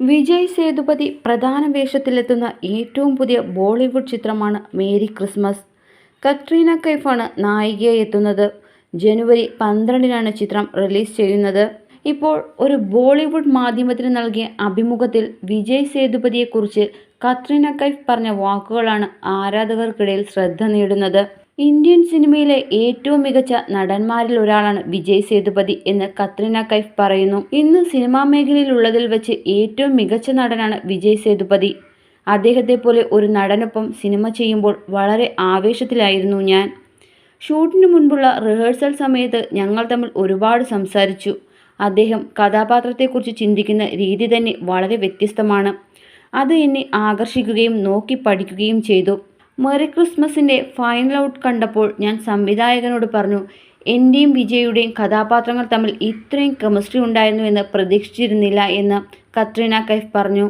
വിജയ് സേതുപതി പ്രധാന വേഷത്തിലെത്തുന്ന ഏറ്റവും പുതിയ ബോളിവുഡ് ചിത്രമാണ് മേരി ക്രിസ്മസ്. കത്രീന കൈഫാണ് നായികയായി എത്തുന്നത്. ജനുവരി 12-നാണ് ചിത്രം റിലീസ് ചെയ്യുന്നത്. ഇപ്പോൾ ഒരു ബോളിവുഡ് മാധ്യമത്തിന് നൽകിയ അഭിമുഖത്തിൽ വിജയ് സേതുപതിയെക്കുറിച്ച് കത്രീന കൈഫ് പറഞ്ഞ വാക്കുകളാണ് ആരാധകർക്കിടയിൽ ശ്രദ്ധ നേടുന്നത്. ഇന്ത്യൻ സിനിമയിലെ ഏറ്റവും മികച്ച നടന്മാരിൽ ഒരാളാണ് വിജയ് സേതുപതി എന്ന് കത്രീന കൈഫ് പറയുന്നു. ഇന്ന് സിനിമാ മേഖലയിലുള്ളതിൽ വെച്ച് ഏറ്റവും മികച്ച നടനാണ് വിജയ് സേതുപതി. അദ്ദേഹത്തെ പോലെ ഒരു നടനൊപ്പം സിനിമ ചെയ്യുമ്പോൾ വളരെ ആവേശത്തിലായിരുന്നു ഞാൻ. ഷൂട്ടിന് മുൻപുള്ള റിഹേഴ്സൽ സമയത്ത് ഞങ്ങൾ തമ്മിൽ ഒരുപാട് സംസാരിച്ചു. അദ്ദേഹം കഥാപാത്രത്തെക്കുറിച്ച് ചിന്തിക്കുന്ന രീതി തന്നെ വളരെ വ്യത്യസ്തമാണ്. അത് എന്നെ ആകർഷിക്കുകയും നോക്കി പഠിക്കുകയും ചെയ്തു. മേരി ക്രിസ്മസിൻ്റെ ഫൈനൽ ഔട്ട് കണ്ടപ്പോൾ ഞാൻ സംവിധായകനോട് പറഞ്ഞു, എൻ്റെയും വിജയുടെയും കഥാപാത്രങ്ങൾ തമ്മിൽ ഇത്രയും കെമിസ്ട്രി ഉണ്ടായിരുന്നു എന്ന് പ്രതീക്ഷിച്ചിരുന്നില്ല എന്ന് കത്രീന കൈഫ് പറഞ്ഞു.